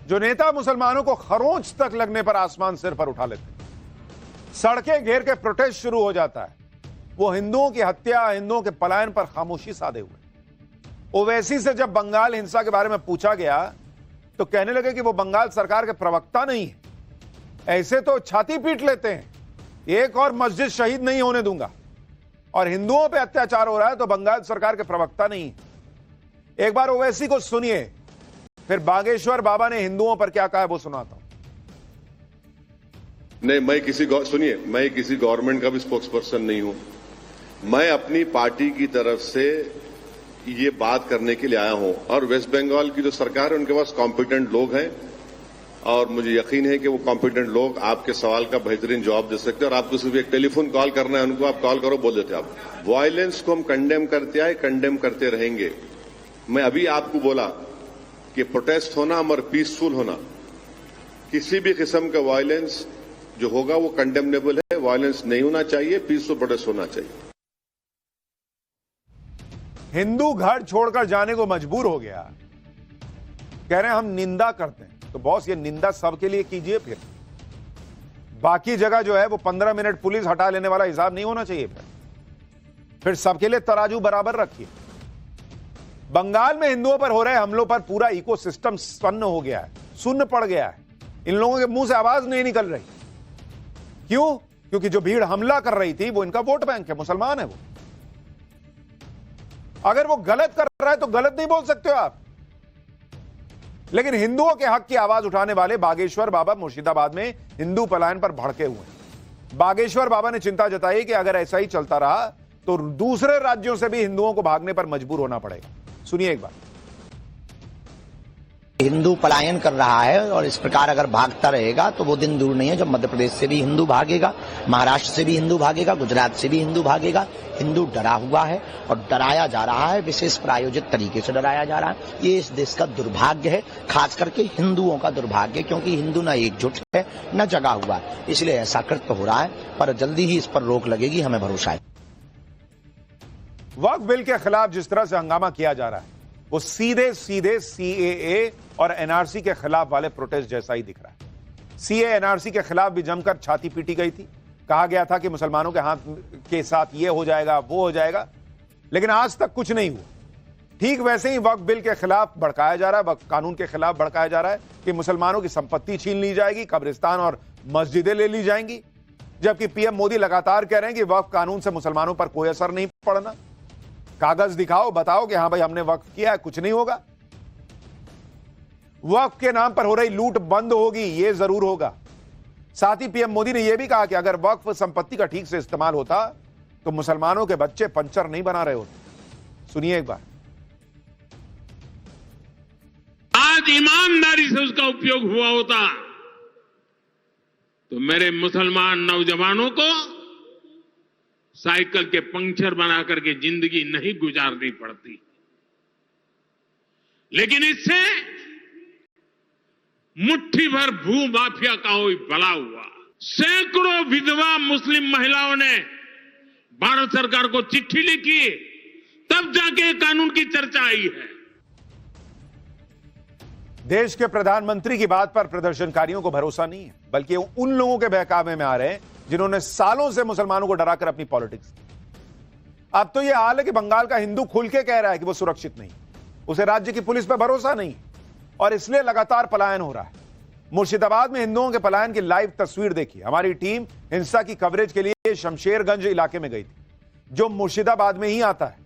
जो नेता मुसलमानों को खरोंच तक लगने पर आसमान सिर पर उठा लेते, सड़कें घेर के प्रोटेस्ट शुरू हो जाता है, वो हिंदुओं की हत्या, हिंदुओं के पलायन पर खामोशी साधे हुए। ओवैसी से जब बंगाल हिंसा के बारे में पूछा गया तो कहने लगे कि वो बंगाल सरकार के प्रवक्ता नहीं है, ऐसे तो छाती पीट लेते हैं, एक और मस्जिद शहीद नहीं होने दूंगा, और हिंदुओं पे अत्याचार हो रहा है तो बंगाल सरकार के प्रवक्ता नहीं है। एक बार ओवैसी को सुनिए, फिर बागेश्वर बाबा ने हिंदुओं पर क्या कहा है वो सुनाता हूं। नहीं, मैं किसी गवर्नमेंट का भी स्पोक्स पर्सन नहीं हूं। मैं अपनी पार्टी की तरफ से ये बात करने के लिए आया हूं, और वेस्ट बंगाल की जो सरकार है उनके पास कॉम्पिटेंट लोग हैं, और मुझे यकीन है कि वो कॉम्पिटेंट लोग आपके सवाल का बेहतरीन जवाब दे सकते हैं। और आपको सिर्फ एक टेलीफोन कॉल करना है उनको, आप कॉल करो, बोल देते आप। वायलेंस को हम कंडेम करते आए, कंडेम करते रहेंगे। मैं अभी आपको बोला कि प्रोटेस्ट होना और पीसफुल होना, किसी भी किस्म का वायलेंस जो होगा वो कंडेमनेबल है। वायलेंस नहीं होना चाहिए, पीसफुल प्रोटेस्ट होना चाहिए। हिंदू घर छोड़कर जाने को मजबूर हो गया, कह रहे हैं हम निंदा करते हैं। तो बॉस, ये निंदा सबके लिए कीजिए, फिर जगह जो है वो 15 मिनट पुलिस हटा लेने वाला हिसाब नहीं होना चाहिए। फिर सबके लिए तराजू बराबर रखिए। बंगाल में हिंदुओं पर हो रहे हमलों पर पूरा इकोसिस्टम सन्न हो गया है, सुन्न पड़ गया है। इन लोगों के मुंह से आवाज नहीं निकल रही। क्यों? क्योंकि जो भीड़ हमला कर रही थी वो इनका वोट बैंक है, मुसलमान है वो। अगर वो गलत कर रहा है तो गलत नहीं बोल सकते हो आप, लेकिन हिंदुओं के हक की आवाज उठाने वाले बागेश्वर बाबा मुर्शिदाबाद में हिंदू पलायन पर भड़के हुए हैं। बागेश्वर बाबा ने चिंता जताई कि अगर ऐसा ही चलता रहा तो दूसरे राज्यों से भी हिंदुओं को भागने पर मजबूर होना पड़ेगा। सुनिए एक बार। हिंदू पलायन कर रहा है और इस प्रकार अगर भागता रहेगा तो वो दिन दूर नहीं है जब मध्य प्रदेश से भी हिंदू भागेगा, महाराष्ट्र से भी हिंदू भागेगा, गुजरात से भी हिंदू भागेगा। हिंदू डरा हुआ है और डराया जा रहा है, विशेष प्रायोजित तरीके से डराया जा रहा है। ये इस देश का दुर्भाग्य है, खास करके हिंदुओं का दुर्भाग्य, क्योंकि हिंदू न एकजुट है न जगा हुआ है, इसलिए ऐसा कृत्य हो रहा है। पर जल्दी ही इस पर रोक लगेगी, हमें भरोसा है। वक्फ बिल के खिलाफ जिस तरह से हंगामा किया जा रहा है वो सीधे सीधे सीएए और एनआरसी के खिलाफ वाले प्रोटेस्ट जैसा ही दिख रहा है। सीए एनआरसी के खिलाफ भी जमकर छाती पीटी गई थी, कहा गया था कि मुसलमानों के हाथ के साथ ये हो जाएगा वो हो जाएगा, लेकिन आज तक कुछ नहीं हुआ। ठीक वैसे ही वक्फ बिल के खिलाफ भड़काया जा रहा है, वक्फ कानून के खिलाफ भड़काया जा रहा है कि मुसलमानों की संपत्ति छीन ली जाएगी, कब्रिस्तान और मस्जिदें ले ली जाएंगी, जबकि पीएम मोदी लगातार कह रहे हैं कि वक्फ कानून से मुसलमानों पर कोई असर नहीं पड़ना। कागज दिखाओ, बताओ कि हां भाई हमने वक्फ किया है, कुछ नहीं होगा। वक्फ के नाम पर हो रही लूट बंद होगी, यह जरूर होगा। साथ ही पीएम मोदी ने यह भी कहा कि अगर वक्फ संपत्ति का ठीक से इस्तेमाल होता तो मुसलमानों के बच्चे पंचर नहीं बना रहे होते। सुनिए एक बार। आज ईमानदारी से उसका उपयोग हुआ होता तो मेरे मुसलमान नौजवानों को साइकिल के पंक्चर बना करके जिंदगी नहीं गुजारनी पड़ती। लेकिन इससे मुट्ठी भर भू माफिया का कोई भला हुआ। सैकड़ों विधवा मुस्लिम महिलाओं ने भारत सरकार को चिट्ठी लिखी, तब जाके कानून की चर्चा आई है। देश के प्रधानमंत्री की बात पर प्रदर्शनकारियों को भरोसा नहीं है, बल्कि उन लोगों के बहकावे में आ रहे हैं जिन्होंने सालों से मुसलमानों को डराकर अपनी पॉलिटिक्स। अब तो यह हाल है कि बंगाल का हिंदू खुल के कह रहा है कि वो सुरक्षित नहीं, उसे राज्य की पुलिस पर भरोसा नहीं, और इसलिए लगातार पलायन हो रहा है। मुर्शिदाबाद में हिंदुओं के पलायन की लाइव तस्वीर देखी। हमारी टीम हिंसा की कवरेज के लिए शमशेरगंज इलाके में गई थी, जो मुर्शिदाबाद में ही आता है।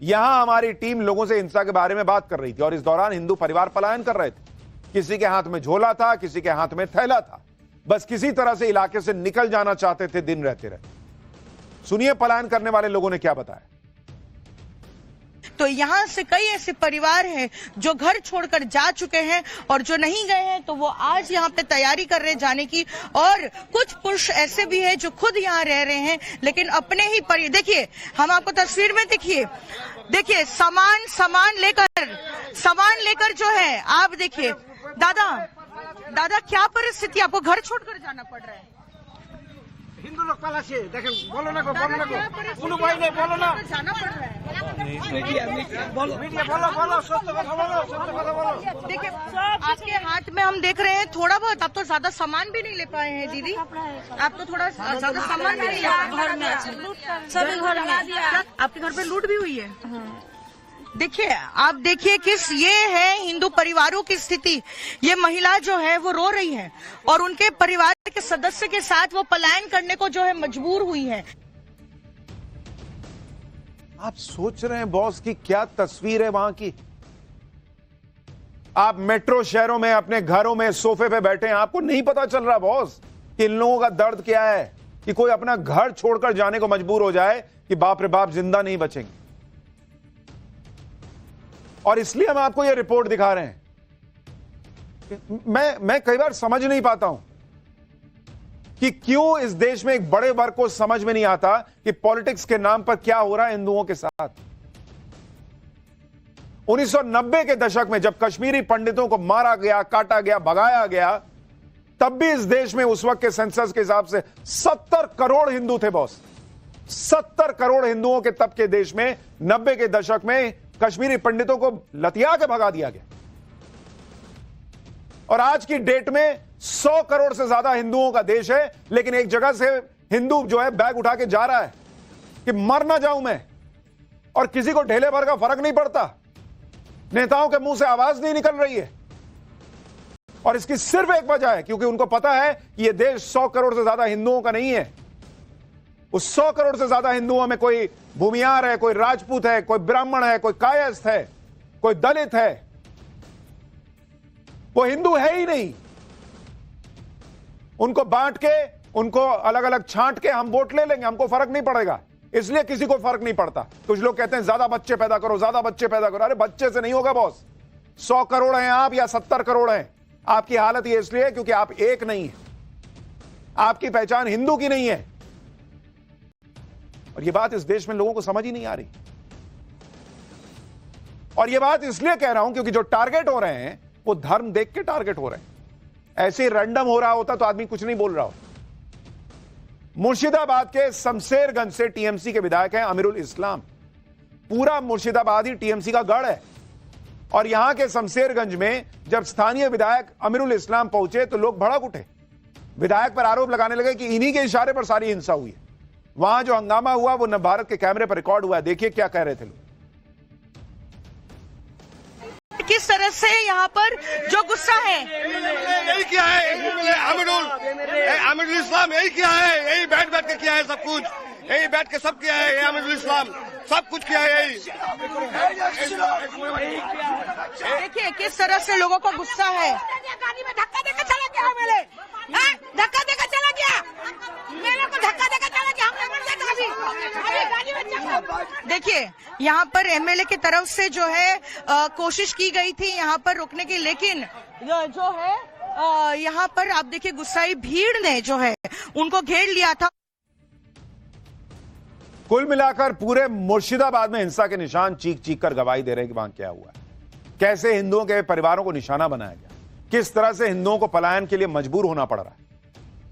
यहां हमारी टीम लोगों से हिंसा के बारे में बात कर रही थी, और इस दौरान हिंदू परिवार पलायन कर रहे थे। किसी के हाथ में झोला था, किसी के हाथ में थैला था, बस किसी तरह से इलाके से निकल जाना चाहते थे दिन रहते रहते। सुनिए पलायन करने वाले लोगों ने क्या बताया। तो यहाँ से कई ऐसे परिवार हैं जो घर छोड़कर जा चुके हैं, और जो नहीं गए हैं तो वो आज यहाँ पे तैयारी कर रहे हैं जाने की। और कुछ पुरुष ऐसे भी हैं जो खुद यहाँ रह रहे हैं, लेकिन अपने ही देखिए, हम आपको तस्वीर में देखिए सामान लेकर जो है, आप देखिए। दादा क्या परिस्थिति, आपको घर छोड़कर जाना पड़ रहा है? हिंदू लोग पालाচ্ছে দেখেন বলো না গো কোনো ভয় নেই বলো না जाना पड़ रहा है। মিডিয়া বলো সত্য কথা বলো देखिए आपके हाथ में हम देख रहे हैं थोड़ा बहुत, आप तो ज्यादा सामान भी नहीं ले पाए हैं दीदी, आप तो थोड़ा ज्यादा सामान भी नहीं ले पाए। घर में सभी घर में आपके घर पे लूट भी हुई है। देखिए आप देखिए किस ये है हिंदू परिवारों की स्थिति। ये महिला जो है वो रो रही है और उनके परिवार के सदस्य के साथ वो पलायन करने को जो है मजबूर हुई है। आप सोच रहे हैं बॉस की क्या तस्वीर है वहां की? आप मेट्रो शहरों में अपने घरों में सोफे पे बैठे हैं, आपको नहीं पता चल रहा बॉस कि इन लोगों का दर्द क्या है कि कोई अपना घर छोड़कर जाने को मजबूर हो जाए कि बाप रे बाप जिंदा नहीं बचेंगे। और इसलिए हम आपको यह रिपोर्ट दिखा रहे हैं। मैं कई बार समझ नहीं पाता हूं कि क्यों इस देश में एक बड़े वर्ग को समझ में नहीं आता कि पॉलिटिक्स के नाम पर क्या हो रहा है हिंदुओं के साथ। 1990 के दशक में जब कश्मीरी पंडितों को मारा गया, काटा गया, भगाया गया, तब भी इस देश में उस वक्त के सेंसस के हिसाब से 70 करोड़ हिंदू थे बॉस। 70 करोड़ हिंदुओं के तब के देश में 90 के दशक में कश्मीरी पंडितों को लतिया के भगा दिया गया। और आज की डेट में 100 करोड़ से ज्यादा हिंदुओं का देश है, लेकिन एक जगह से हिंदू जो है बैग उठा के जा रहा है कि मर ना जाऊं मैं, और किसी को ढेले भर का फर्क नहीं पड़ता, नेताओं के मुंह से आवाज नहीं निकल रही है। और इसकी सिर्फ एक वजह है, क्योंकि उनको पता है कि यह देश 100 करोड़ से ज्यादा हिंदुओं का नहीं है। उस 100 करोड़ से ज्यादा हिंदुओं में कोई भूमियार है, कोई राजपूत है, कोई ब्राह्मण है, कोई कायस्थ है, कोई दलित है, वो हिंदू है ही नहीं। उनको बांट के, उनको अलग अलग छांट के हम वोट ले लेंगे, हमको फर्क नहीं पड़ेगा। इसलिए किसी को फर्क नहीं पड़ता। कुछ लोग कहते हैं ज्यादा बच्चे पैदा करो, ज्यादा बच्चे पैदा करो। अरे बच्चे से नहीं होगा बॉस। 100 करोड़ हैं आप या 70 करोड़ हैं, आपकी हालत ये इसलिए क्योंकि आप एक नहीं है, आपकी पहचान हिंदू की नहीं है। और ये बात इस देश में लोगों को समझ ही नहीं आ रही। और ये बात इसलिए कह रहा हूं क्योंकि जो टारगेट हो रहे हैं वो धर्म देख के टारगेट हो रहे हैं। ऐसे रैंडम हो रहा होता तो आदमी कुछ नहीं बोल रहा हो। मुर्शिदाबाद के शमशेरगंज से टीएमसी के विधायक हैं अमीरुल इस्लाम। पूरा मुर्शिदाबाद ही टीएमसी का गढ़ है। और यहां के शमशेरगंज में जब स्थानीय विधायक अमीरुल इस्लाम पहुंचे तो लोग भड़क उठे, विधायक पर आरोप लगाने लगे कि इन्हीं के इशारे पर सारी हिंसा हुई है। वहां जो हंगामा हुआ वो नव भारत के कैमरे पर रिकॉर्ड हुआ है। देखिए क्या कह रहे थे लोग। किस तरह से यहाँ पर जो गुस्सा है, यही किया है अमीरुल इस्लाम, यही किया है, यही बैठ के किया है सब कुछ, यही बैठ के सब किया है अमीरुल इस्लाम, सब कुछ किया है यही। देखिए किस तरह से लोगों को गुस्सा है। गाड़ी में धक्का देकर चला गया, मेरे धक्का देकर चला गया, मेरे को धक्का देकर चला गया, हम मर जाएगा अभी गाड़ी में चक्कर। देखिए यहाँ पर एमएलए की तरफ से जो है कोशिश की गई थी यहाँ पर रोकने की, लेकिन जो है यहाँ पर आप देखिए गुस्साई भीड़ ने जो है उनको घेर लिया था। कुल मिलाकर पूरे मुर्शिदाबाद में हिंसा के निशान चीख चीख कर गवाही दे रहे हैं कि वहां क्या हुआ है, कैसे हिंदुओं के परिवारों को निशाना बनाया गया, किस तरह से हिंदुओं को पलायन के लिए मजबूर होना पड़ रहा है।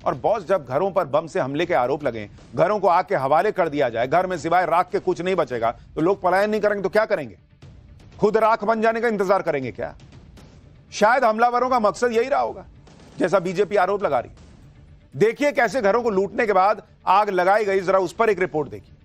और बॉस, जब घरों पर बम से हमले के आरोप लगे, घरों को आग के हवाले कर दिया जाए, घर में सिवाय राख के कुछ नहीं बचेगा, तो लोग पलायन नहीं करेंगे तो क्या करेंगे? खुद राख बन जाने का इंतजार करेंगे क्या? शायद हमलावरों का मकसद यही रहा होगा, जैसा बीजेपी आरोप लगा रही। देखिए कैसे घरों को लूटने के बाद आग लगाई गई, जरा उस पर एक रिपोर्ट देखिए।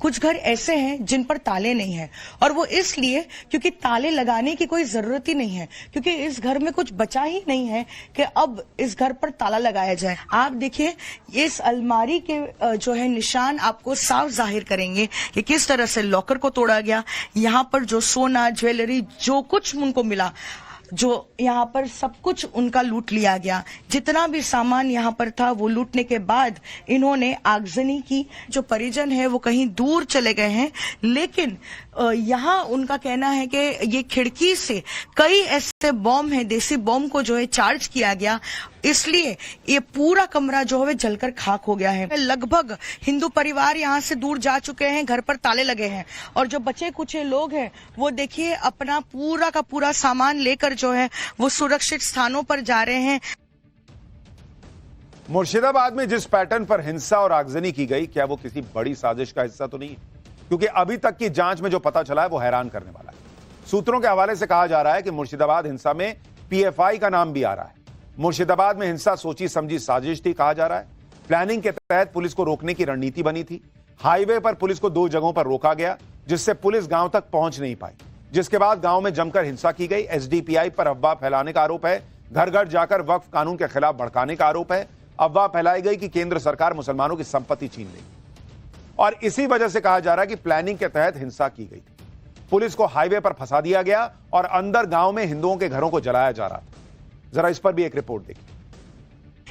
कुछ घर ऐसे हैं जिन पर ताले नहीं हैं, और वो इसलिए क्योंकि ताले लगाने की कोई जरूरत ही नहीं है, क्योंकि इस घर में कुछ बचा ही नहीं है कि अब इस घर पर ताला लगाया जाए। आप देखिए इस अलमारी के जो है निशान आपको साफ जाहिर करेंगे कि किस तरह से लॉकर को तोड़ा गया। यहाँ पर जो सोना, ज्वेलरी, जो कुछ उनको मिला, जो यहाँ पर सब कुछ उनका लूट लिया गया। जितना भी सामान यहाँ पर था वो लूटने के बाद इन्होंने आगजनी की। जो परिजन है वो कहीं दूर चले गए हैं, लेकिन यहाँ उनका कहना है कि ये खिड़की से कई ऐसे बॉम्ब हैं, देसी बॉम्ब को जो है चार्ज किया गया, इसलिए ये पूरा कमरा जो है जलकर खाक हो गया है। लगभग हिंदू परिवार यहाँ से दूर जा चुके हैं, घर पर ताले लगे हैं, और जो बचे कुछ लोग हैं वो देखिए अपना पूरा का पूरा सामान लेकर जो है वो सुरक्षित स्थानों पर जा रहे हैं। मुर्शिदाबाद में जिस पैटर्न पर हिंसा और आगजनी की गई, क्या वो किसी बड़ी साजिश का हिस्सा तो नहीं है? क्योंकि अभी तक की जांच में जो पता चला है वो हैरान करने वाला है। सूत्रों के हवाले से कहा जा रहा है कि मुर्शिदाबाद हिंसा में पीएफआई का नाम भी आ रहा है। मुर्शिदाबाद में हिंसा सोची समझी साजिश थी कहा जा रहा है। प्लानिंग के तहत पुलिस को रोकने की रणनीति बनी थी। हाईवे पर पुलिस को 2 जगहों पर रोका गया, जिससे पुलिस गांव तक पहुंच नहीं पाई, जिसके बाद गांव में जमकर हिंसा की गई। एसडीपीआई पर अफवाह फैलाने का आरोप है। घर घर जाकर वक्फ कानून के खिलाफ भड़काने का आरोप है। अफवाह फैलाई गई कि केंद्र सरकार मुसलमानों की संपत्ति छीन लेगी और इसी वजह से कहा जा रहा है कि प्लानिंग के तहत हिंसा की गई थी। पुलिस को हाईवे पर फंसा दिया गया और अंदर गांव में हिंदुओं के घरों को जलाया जा रहा था। जरा इस पर भी एक रिपोर्ट देखिए।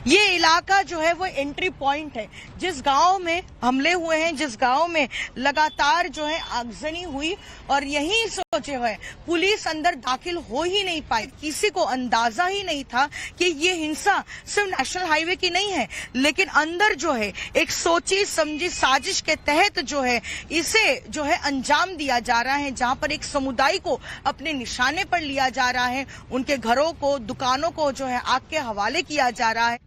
ये इलाका जो है वो एंट्री पॉइंट है। जिस गांव में हमले हुए हैं, जिस गांव में लगातार जो है आगजनी हुई, और यही सोचे हुए पुलिस अंदर दाखिल हो ही नहीं पाई। किसी को अंदाजा ही नहीं था कि ये हिंसा सिर्फ नेशनल हाईवे की नहीं है, लेकिन अंदर जो है एक सोची समझी साजिश के तहत जो है इसे जो है अंजाम दिया जा रहा है, जहां पर एक समुदाय को अपने निशाने पर लिया जा रहा है, उनके घरों को, दुकानों को जो है आग के हवाले किया जा रहा है।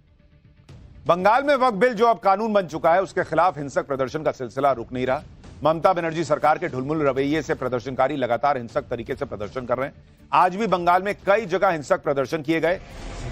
बंगाल में वक्फ बिल जो अब कानून बन चुका है, उसके खिलाफ हिंसक प्रदर्शन का सिलसिला रुक नहीं रहा। ममता बनर्जी सरकार के ढुलमुल रवैये से प्रदर्शनकारी लगातार हिंसक तरीके से प्रदर्शन कर रहे हैं। आज भी बंगाल में कई जगह हिंसक प्रदर्शन किए गए।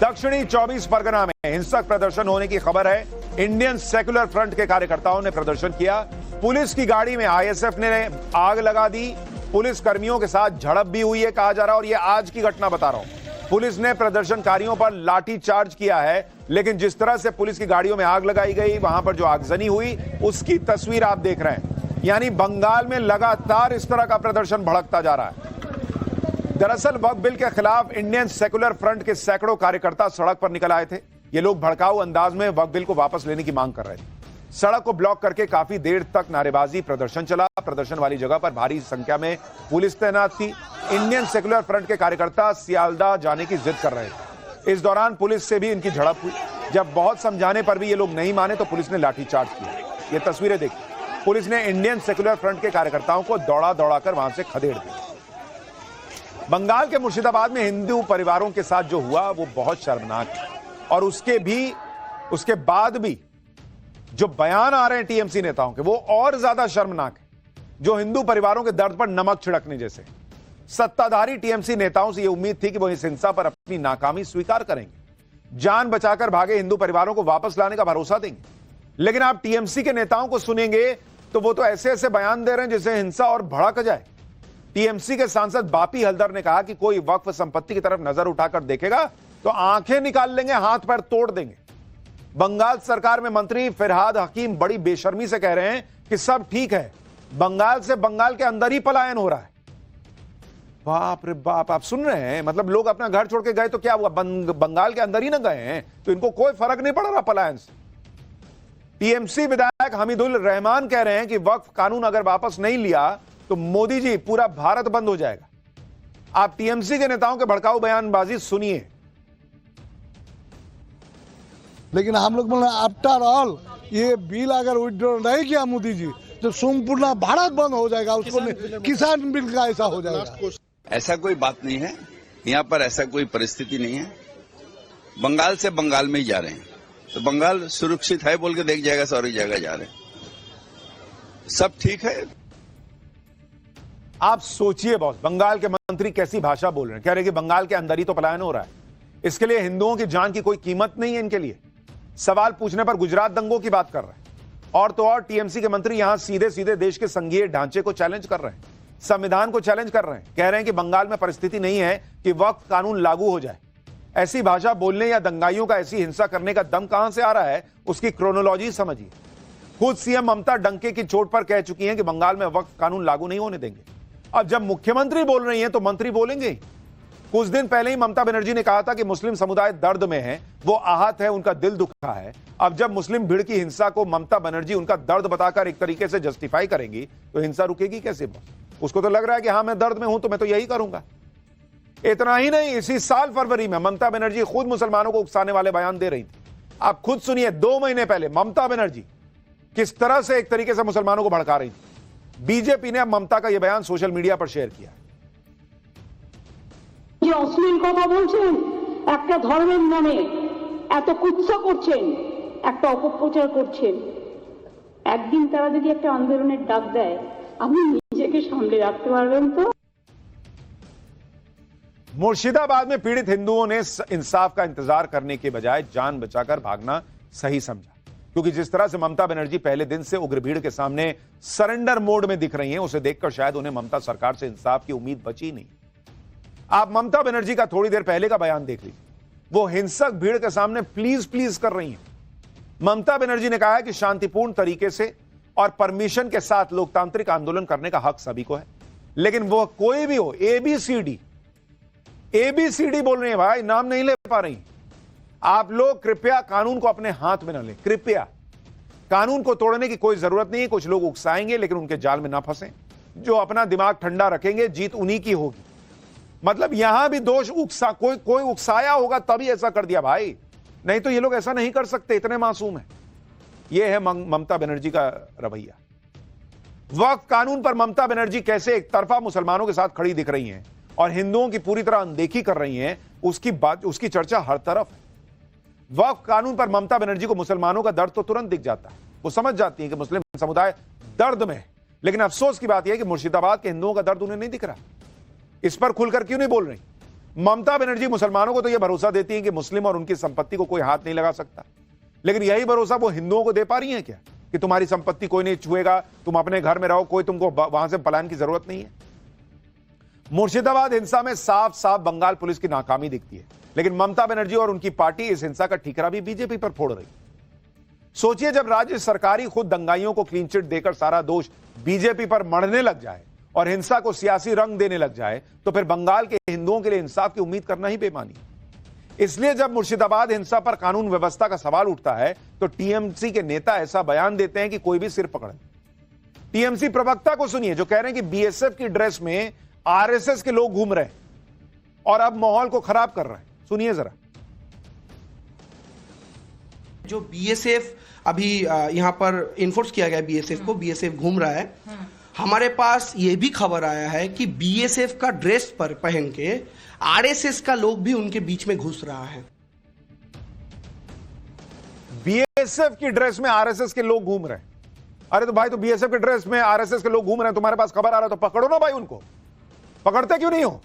दक्षिणी 24 परगना में हिंसक प्रदर्शन होने की खबर है। इंडियन सेक्युलर फ्रंट के कार्यकर्ताओं ने प्रदर्शन किया। पुलिस की गाड़ी में आईएसएफ ने आग लगा दी। पुलिस कर्मियों के साथ झड़प भी हुई है कहा जा रहा है। और यह आज की घटना बता रहा हूं। पुलिस ने प्रदर्शनकारियों पर लाठी चार्ज किया है, लेकिन जिस तरह से पुलिस की गाड़ियों में आग लगाई गई, वहां पर जो आगजनी हुई, उसकी तस्वीर आप देख रहे हैं। यानी बंगाल में लगातार इस तरह का प्रदर्शन भड़कता जा रहा है। दरअसल वक्फ बिल के खिलाफ इंडियन सेक्युलर फ्रंट के सैकड़ों कार्यकर्ता सड़क पर निकल आए थे। ये लोग भड़काऊ अंदाज में वक्फ बिल को वापस लेने की मांग कर रहे थे। सड़क को ब्लॉक करके काफी देर तक नारेबाजी प्रदर्शन चला। प्रदर्शन वाली जगह पर भारी संख्या में पुलिस तैनात थी। इंडियन सेक्युलर फ्रंट के कार्यकर्ता सियालदा जाने की जिद कर रहे थे। इस दौरान पुलिस से भी इनकी झड़प हुई। जब बहुत समझाने पर भी ये लोग नहीं माने तो पुलिस ने लाठीचार्ज किया। ये तस्वीरें देखिए। पुलिस ने इंडियन सेक्युलर फ्रंट के कार्यकर्ताओं को दौड़ा दौड़ाकर वहां से खदेड़ दिया। बंगाल के मुर्शिदाबाद में हिंदू परिवारों के साथ जो हुआ वो बहुत शर्मनाक है। और उसके बाद भी जो बयान आ रहे हैं टीएमसी नेताओं के, वो और ज्यादा शर्मनाक है, जो हिंदू परिवारों के दर्द पर नमक छिड़कने जैसे। सत्ताधारी टीएमसी नेताओं से यह उम्मीद थी कि वो इस हिंसा पर अपनी नाकामी स्वीकार करेंगे, जान बचाकर भागे हिंदू परिवारों को वापस लाने का भरोसा देंगे। लेकिन आप टीएमसी के नेताओं को सुनेंगे तो वो तो ऐसे ऐसे बयान दे रहे हैं जिससे हिंसा और भड़क जाए। टीएमसी के सांसद बापी हलदर ने कहा कि कोई वक्फ संपत्ति की तरफ नजर उठाकर देखेगा तो आंखें निकाल लेंगे, हाथ पैर तोड़ देंगे। बंगाल सरकार में मंत्री फिरहाद हकीम बड़ी बेशर्मी से कह रहे हैं कि सब ठीक है, बंगाल से बंगाल के अंदर ही पलायन हो रहा है। बाप रे बाप, आप सुन रहे हैं? मतलब लोग अपना घर छोड़ के गए तो क्या हुआ, बंगाल के अंदर ही ना गए हैं तो इनको कोई फर्क नहीं पड़ रहा पलायन से। टीएमसी विधायक हमीदुल रहमान कह रहे हैं कि वक्फ कानून अगर वापस नहीं लिया तो मोदी जी पूरा भारत बंद हो जाएगा। आप टीएमसी के नेताओं के भड़काऊ बयानबाजी सुनिए। लेकिन हम लोग बोले आफ्टर ऑल ये बिल अगर विड्रॉ नहीं किया मोदी जी तो संपूर्ण भारत बंद हो जाएगा, उसको किसान बिल का ऐसा हो जाएगा। ऐसा कोई बात नहीं है, यहाँ पर ऐसा कोई परिस्थिति नहीं है। बंगाल से बंगाल में ही जा रहे हैं तो बंगाल सुरक्षित है बोल के देख जाएगा, सारी जगह जा रहे हैं, सब ठीक है। आप सोचिए बॉस, बंगाल के मंत्री कैसी भाषा बोल रहे हैं। कह रहे हैं कि बंगाल के अंदर ही तो पलायन हो रहा है, इसके लिए हिंदुओं की जान की कोई कीमत नहीं है इनके लिए। सवाल पूछने पर गुजरात दंगों की बात कर रहे हैं। और तो और टीएमसी के मंत्री यहां सीधे सीधे देश के संघीय ढांचे को चैलेंज कर रहे हैं, संविधान को चैलेंज कर रहे हैं। कह रहे हैं कि बंगाल में परिस्थिति नहीं है कि वक्फ कानून लागू हो जाए। ऐसी भाषा बोलने या दंगाइयों का ऐसी हिंसा करने का दम कहां से आ रहा है, उसकी क्रोनोलॉजी समझिए। खुद सीएम ममता डंके की चोट पर कह चुकी हैं कि बंगाल में वक्फ कानून लागू नहीं होने देंगे। अब जब मुख्यमंत्री बोल रही हैं तो मंत्री बोलेंगे। कुछ दिन पहले ही ममता बनर्जी ने कहा था कि मुस्लिम समुदाय दर्द में है, वो आहत है, उनका दिल दुखा है। अब जब मुस्लिम भीड़ की हिंसा को ममता बनर्जी उनका दर्द बताकर एक तरीके से जस्टिफाई करेंगी तो हिंसा रुकेगी कैसे? उसको तो लग रहा है कि हां मैं दर्द में हूं तो मैं तो यही करूंगा। इतना ही नहीं, इसी साल फरवरी में ममता बनर्जी खुद मुसलमानों को उकसाने वाले बयान दे रही थी। आप खुद सुनिए, 2 महीने पहले ममता बनर्जी किस तरह से एक तरीके से मुसलमानों को भड़का रही थी। बीजेपी ने अब ममता का यह बयान सोशल मीडिया पर शेयर किया। যে অশ্লীল কথা বলছেন, একটা ধর্মের নামে এত কুৎসা করছেন, একটা অপপ্রচার করছেন। একদিন তারা যদি একটা আন্দোলনের ডাক দেয়, আপনি নিজেকে সামলে রাখতে পারবেন তো? मुर्शिदाबाद में पीड़ित हिंदुओं ने इंसाफ का इंतजार करने के बजाय जान बचाकर भागना सही समझा, क्योंकि जिस तरह से ममता बनर्जी पहले दिन से उग्र भीड़ के सामने सरेंडर मोड में दिख रही हैं, उसे देखकर शायद उन्हें ममता सरकार से इंसाफ की उम्मीद बची नहीं। आप ममता बनर्जी का थोड़ी देर पहले का बयान देख लीजिए, वो हिंसक भीड़ के सामने प्लीज प्लीज कर रही हैं। ममता बनर्जी ने कहा है कि शांतिपूर्ण तरीके से और परमिशन के साथ लोकतांत्रिक आंदोलन करने का हक सभी को है, लेकिन वो कोई भी हो, एबीसीडी बोल रही है भाई, नाम नहीं ले पा रही। आप लोग कृपया कानून को अपने हाथ में न लें, कृपया। कानून को तोड़ने की कोई जरूरत नहीं है। कुछ लोग उकसाएंगे, लेकिन उनके जाल में ना फंसें। जो अपना दिमाग ठंडा रखेंगे, जीत उन्हीं की होगी। मतलब यहां भी दोष कोई उकसाया होगा तभी ऐसा कर दिया भाई, नहीं तो ये लोग ऐसा नहीं कर सकते, इतने मासूम है। ये है ममता बनर्जी का रवैया। वक्फ कानून पर ममता बनर्जी कैसे एक तरफा मुसलमानों के साथ खड़ी दिख रही हैं और हिंदुओं की पूरी तरह अनदेखी कर रही हैं, उसकी चर्चा हर तरफ है। वक्फ कानून पर ममता बनर्जी को मुसलमानों का दर्द तो तुरंत दिख जाता है, वो समझ जाती है कि मुस्लिम समुदाय दर्द में है, लेकिन अफसोस की बात यह है कि मुर्शिदाबाद के हिंदुओं का दर्द उन्हें नहीं दिख रहा। इस पर खुलकर क्यों नहीं बोल रही? ममता बनर्जी मुसलमानों को तो यह भरोसा देती है कि मुस्लिम और उनकी संपत्ति को कोई हाथ नहीं लगा सकता, लेकिन यही भरोसा वो हिंदुओं को दे पा रही है क्या कि तुम्हारी संपत्ति कोई नहीं छुएगा, तुम अपने घर में रहो, कोई तुमको वहां से पलायन की जरूरत नहीं है। मुर्शिदाबाद हिंसा में साफ साफ बंगाल पुलिस की नाकामी दिखती है, लेकिन ममता बनर्जी और उनकी पार्टी इस हिंसा का ठीकरा भी बीजेपी पर फोड़ रही। सोचिए, जब राज्य सरकार ही खुद दंगाइयों को क्लीन चिट देकर सारा दोष बीजेपी पर मढ़ने लग जाए और हिंसा को सियासी रंग देने लग जाए, तो फिर बंगाल के हिंदुओं के लिए इंसाफ की उम्मीद करना ही बेमानी। इसलिए जब मुर्शिदाबाद हिंसा पर कानून व्यवस्था का सवाल उठता है, तो टीएमसी के नेता ऐसा बयान देते हैं कि कोई भी सिर पकड़े। टीएमसी प्रवक्ता को सुनिए, जो कह रहे हैं कि बीएसएफ की ड्रेस में आरएसएस के लोग घूम रहे हैं और अब माहौल को खराब कर रहे हैं। सुनिए जरा। जो बीएसएफ अभी यहाँ पर इन्फोर्स किया गया, बीएसएफ को, बीएसएफ घूम रहा है। हमारे पास ये भी खबर आया है कि बीएसएफ का ड्रेस पर पहन के आरएसएस का लोग भी उनके बीच में घुस रहा है। बीएसएफ की ड्रेस में आरएसएस के लोग घूम रहे हैं? अरे तो भाई, तो बीएसएफ के ड्रेस में आरएसएस के लोग घूम रहे हैं, तुम्हारे पास खबर आ रहा है तो पकड़ो ना भाई उनको। पकड़ते क्यों नहीं हो?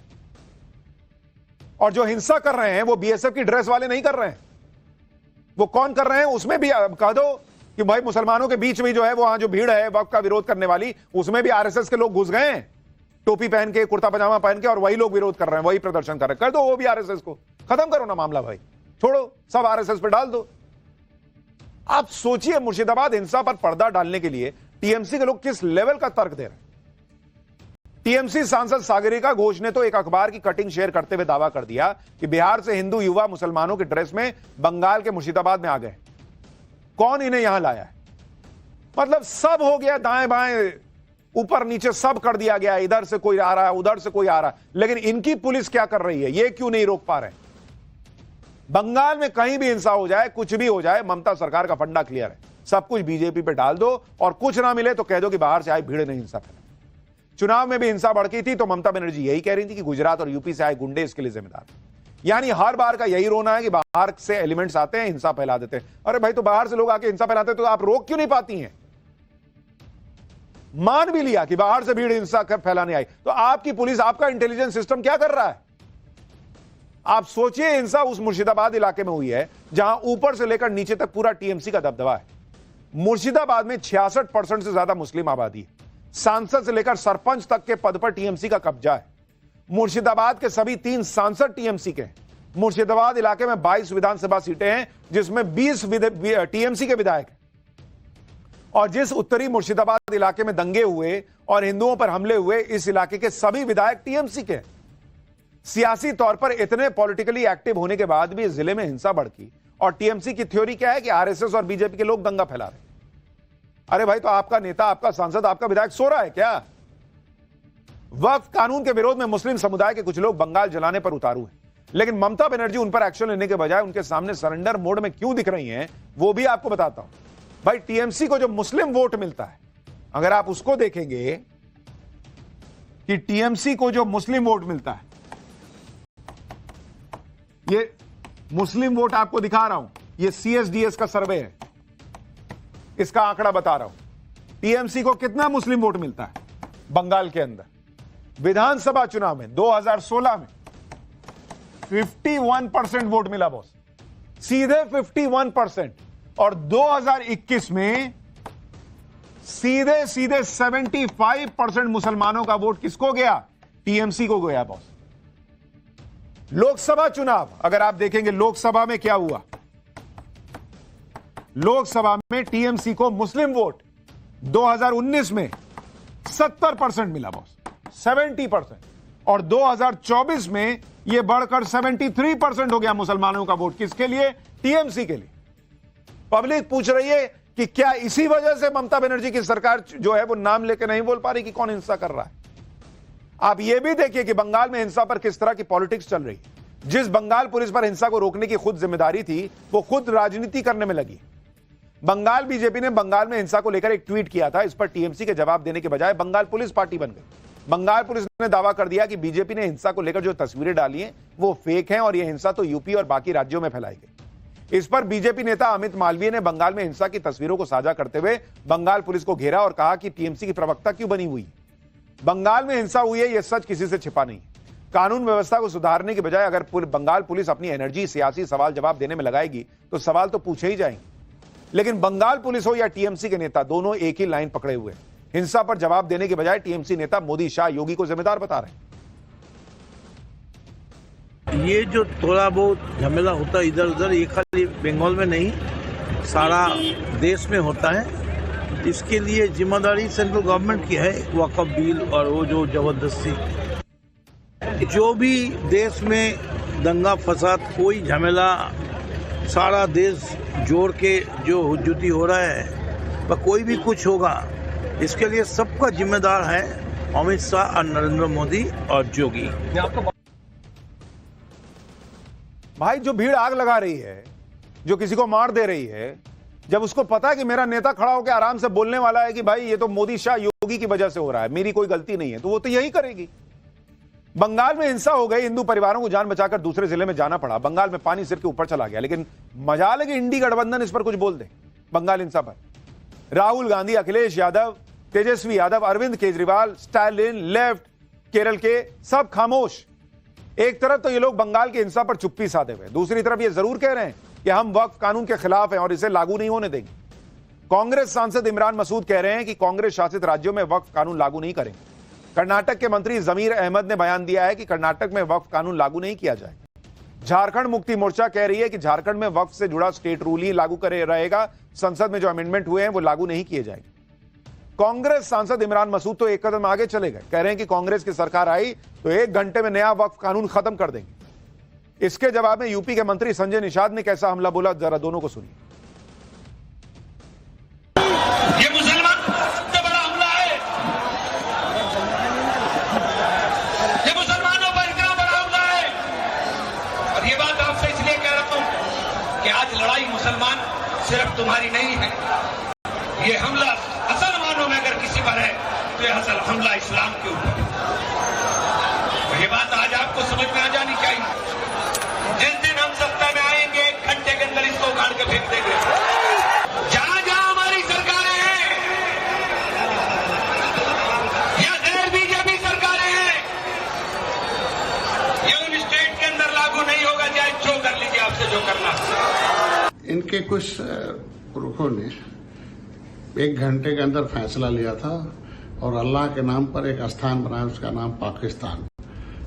और जो हिंसा कर रहे हैं वो बीएसएफ की ड्रेस वाले नहीं कर रहे हैं। वो कौन कर रहे हैं? उसमें भी कह दो कि भाई मुसलमानों के बीच में जो है, वहां जो भीड़ है वक्फ का विरोध करने वाली, उसमें भी आरएसएस के लोग घुस गए हैं, टोपी पहन के, कुर्ता पजामा पहन के, और वही लोग विरोध कर रहे हैं, वही प्रदर्शन कर रहे हैं। कर दो वो भी आरएसएस को, खत्म करो ना मामला भाई, छोड़ो, सब आरएसएस पे डाल दो। आप सोचिए, मुर्शिदाबाद हिंसा पर पर्दा डालने के लिए टीएमसी के लोग किस लेवल का तर्क दे रहे हैं। टीएमसी सांसद सागरिका घोष ने तो एक अखबार की कटिंग शेयर करते हुए दावा कर दिया कि बिहार से हिंदू युवा मुसलमानों की ड्रेस में बंगाल के मुर्शिदाबाद में आ गए। कौन इन्हें यहां लाया है? मतलब सब हो गया, दाएं बाएं ऊपर नीचे सब कर दिया गया, इधर से कोई आ रहा है, उधर से कोई आ रहा है, लेकिन इनकी पुलिस क्या कर रही है? ये क्यों नहीं रोक पा रहे? बंगाल में कहीं भी हिंसा हो जाए, कुछ भी हो जाए, ममता सरकार का फंडा क्लियर है, सब कुछ बीजेपी पे डाल दो, और कुछ ना मिले तो कह दो कि बाहर से आई भीड़ ने हिंसा फैलाई। चुनाव में भी हिंसा भड़की थी तो ममता बनर्जी यही कह रही थी कि गुजरात और यूपी से आए गुंडे इसके लिए जिम्मेदार। यानी हर बार का यही रोना है कि बाहर से एलिमेंट्स आते हैं, हिंसा फैला देते हैं। अरे भाई, तो बाहर से लोग आके हिंसा फैलाते हैं तो आप रोक क्यों नहीं पाती हैं? मान भी लिया कि बाहर से भीड़ हिंसा फैलाने आई, तो आपकी पुलिस, आपका इंटेलिजेंस सिस्टम क्या कर रहा है? आप सोचिए, हिंसा उस मुर्शिदाबाद इलाके में हुई है जहां ऊपर से लेकर नीचे तक पूरा टीएमसी का दबदबा है। मुर्शिदाबाद में 66% से ज्यादा मुस्लिम आबादी है। सांसद से लेकर सरपंच तक के पद पर टीएमसी का कब्जा है। मुर्शिदाबाद के सभी 3 सांसद टीएमसी के हैं। मुर्शिदाबाद इलाके में 22 विधानसभा सीटें हैं, जिसमें 20 टीएमसी के विधायक हैं। और जिस उत्तरी मुर्शिदाबाद इलाके में दंगे हुए और हिंदुओं पर हमले हुए, इस इलाके के सभी विधायक टीएमसी के हैं। सियासी तौर पर इतने पॉलिटिकली एक्टिव होने के बाद भी इस जिले में हिंसा भड़की, और टीएमसी की थ्योरी क्या है कि आरएसएस और बीजेपी के लोग दंगा फैला रहे हैं। अरे भाई, तो आपका नेता, आपका सांसद, आपका विधायक सो रहा है क्या? वक्फ कानून के विरोध में मुस्लिम समुदाय के कुछ लोग बंगाल जलाने पर उतारू हैं, लेकिन ममता बनर्जी उन पर एक्शन लेने के बजाय उनके सामने सरेंडर मोड में क्यों दिख रही हैं, वो भी आपको बताता हूं। भाई, टीएमसी को जो मुस्लिम वोट मिलता है, अगर आप उसको देखेंगे कि टीएमसी को जो मुस्लिम वोट मिलता है, ये मुस्लिम वोट आपको दिखा रहा हूं, ये सीएसडीएस का सर्वे है, इसका आंकड़ा बता रहा हूं। टीएमसी को कितना मुस्लिम वोट मिलता है बंगाल के अंदर? विधानसभा चुनाव में 2016 में 51% वोट मिला बॉस, सीधे 51%। और 2021 में सीधे 75% मुसलमानों का वोट किसको गया? टीएमसी को गया बॉस। लोकसभा चुनाव अगर आप देखेंगे, लोकसभा में क्या हुआ? लोकसभा में टीएमसी को मुस्लिम वोट 2019 में 70% मिला बॉस, 70%। और 2024 में यह बढ़कर 73% हो गया मुसलमानों का वोट। किसके लिए? टीएमसी के लिए। पब्लिक पूछ रही है कि क्या इसी वजह से ममता बनर्जी की सरकार जो है वो नाम लेके नहीं बोल पा रही कि कौन हिंसा कर रहा है? आप यह भी देखिए कि बंगाल में हिंसा पर किस तरह की पॉलिटिक्स चल रही है। जिस बंगाल पुलिस पर हिंसा को रोकने की खुद जिम्मेदारी थी, वो खुद राजनीति करने में लगी। बंगाल बीजेपी ने बंगाल में हिंसा को लेकर एक ट्वीट किया था। इस पर टीएमसी के जवाब देने के बजाय बंगाल पुलिस पार्टी बन गई। बंगाल पुलिस ने दावा कर दिया कि बीजेपी ने हिंसा को लेकर जो तस्वीरें डाली हैं वो फेक हैं और यह हिंसा तो यूपी और बाकी राज्यों में फैलाई गई। इस पर बीजेपी नेता अमित मालवीय ने बंगाल में हिंसा की तस्वीरों को साझा करते हुए बंगाल पुलिस को घेरा और कहा कि टीएमसी की प्रवक्ता क्यों बनी हुई? बंगाल में हिंसा हुई है, यह सच किसी से छिपा नहीं। कानून व्यवस्था को सुधारने के बजाय अगर बंगाल पुलिस अपनी एनर्जी सियासी सवाल जवाब देने में लगाएगी तो सवाल तो पूछे ही जाएंगे। लेकिन बंगाल पुलिस हो या टीएमसी के नेता, दोनों एक ही लाइन पकड़े हुए हैं। हिंसा पर जवाब देने के बजाय टीएमसी नेता मोदी, शाह, योगी को जिम्मेदार बता रहे हैं। ये जो थोड़ा बहुत झमेला होता है इधर उधर, ये खाली बंगाल में नहीं, सारा देश में होता है। इसके लिए जिम्मेदारी सेंट्रल गवर्नमेंट की है। वक़्फ़ बिल और वो जो जबरदस्ती, जो भी देश में दंगा फसाद, कोई झमेला, सारा देश जोड़ के जो हुज्जती हो रहा है, पर कोई भी कुछ होगा, इसके लिए सबका जिम्मेदार है अमित शाह और नरेंद्र मोदी और योगी। भाई, जो भीड़ आग लगा रही है, जो किसी को मार दे रही है, जब उसको पता है कि मेरा नेता खड़ा होकर आराम से बोलने वाला है कि भाई ये तो मोदी, शाह, योगी की वजह से हो रहा है, मेरी कोई गलती नहीं है, तो वो तो यही करेगी। बंगाल में हिंसा हो गई, हिंदू परिवारों को जान बचाकर दूसरे जिले में जाना पड़ा। बंगाल में पानी सिर के ऊपर चला गया, लेकिन मजाल है कि इंडी गठबंधन इस पर कुछ बोल दे। बंगाल हिंसा पर राहुल गांधी, अखिलेश यादव, तेजस्वी यादव, अरविंद केजरीवाल, स्टालिन, लेफ्ट, केरल के सब खामोश। एक तरफ तो ये लोग बंगाल की हिंसा पर चुप्पी साधे हुए, दूसरी तरफ ये जरूर कह रहे हैं कि हम वक्फ कानून के खिलाफ हैं और इसे लागू नहीं होने देंगे। कांग्रेस सांसद इमरान मसूद कह रहे हैं कि कांग्रेस शासित राज्यों में वक्फ कानून लागू नहीं करेंगे। कर्नाटक के मंत्री जमीर अहमद ने बयान दिया है कि कर्नाटक में वक्फ कानून लागू नहीं किया जाएगा। झारखंड मुक्ति मोर्चा कह रही है कि झारखंड में वक्फ से जुड़ा स्टेट रूल ही लागू करे रहेगा, संसद में जो अमेंडमेंट हुए हैं वो लागू नहीं किए जाएंगे। कांग्रेस सांसद इमरान मसूद तो एक कदम आगे चले गए, कह रहे हैं कि कांग्रेस की सरकार आई तो 1 घंटे में नया वक्फ कानून खत्म कर देंगे। इसके जवाब में यूपी के मंत्री संजय निषाद ने कैसा हमला बोला, जरा दोनों को सुनिए। ये मुसलमान सबसे बड़ा हमला है, ये मुसलमानों पर इतना बड़ा हमला है। और ये बात आपसे इसलिए कह रहा हूं कि आज लड़ाई मुसलमान सिर्फ तुम्हारी नहीं है, ये हमला असल मानों में अगर किसी पर है तो ये असल हमला इस्लाम के ऊपर है। तो ये बात आज आपको समझ में आ जानी चाहिए। जिस दिन हम सत्ता में आएंगे 1 घंटे के अंदर इसको उखाड़ के फेंक देंगे। जहां जहां हमारी सरकारें हैं या गैर बीजेपी सरकारें हैं, ये उन स्टेट के अंदर लागू नहीं होगा, चाहे जो कर लीजिए आपसे जो करना। इनके कुछ पुरखों ने 1 घंटे के अंदर फैसला लिया था और अल्लाह के नाम पर एक स्थान बनाया, उसका नाम पाकिस्तान,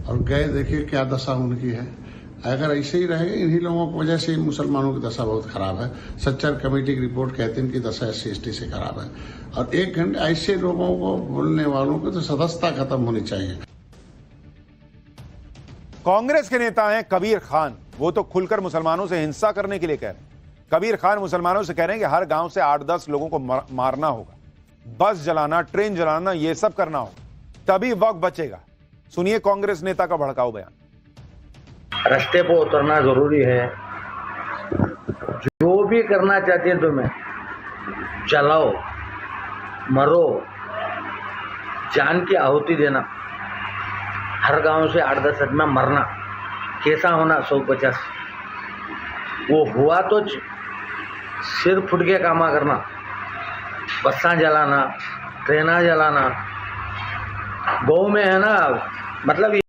और गए देखिए क्या दशा उनकी है। अगर ऐसे ही रहे, इन्हीं लोगों की वजह से मुसलमानों की दशा बहुत खराब है। सच्चर कमेटी की रिपोर्ट कहती है इनकी दशा SC/ST से खराब है। और 1 घंटे ऐसे लोगों को, बोलने वालों को तो सदस्यता खत्म होनी चाहिए। कांग्रेस के नेता हैं कबीर खान, वो तो खुलकर मुसलमानों से हिंसा करने के लिए कह रहे हैं। कबीर खान मुसलमानों से कह रहे हैं कि हर गांव से 8-10 लोगों को मारना होगा, बस जलाना, ट्रेन जलाना, ये सब करना होगा, तभी वक्त बचेगा। सुनिए कांग्रेस नेता का भड़काऊ बयान। रास्ते पर उतरना जरूरी है। जो भी करना चाहते हैं तुम्हें, चलाओ, मरो, जान की आहुति देना। हर गांव से 8-10 आदमी मरना, कैसा होना 150, वो हुआ तो सिर फुट के कामा करना, बसा जलाना, ट्रेना जलाना। गौ में है ना, मतलब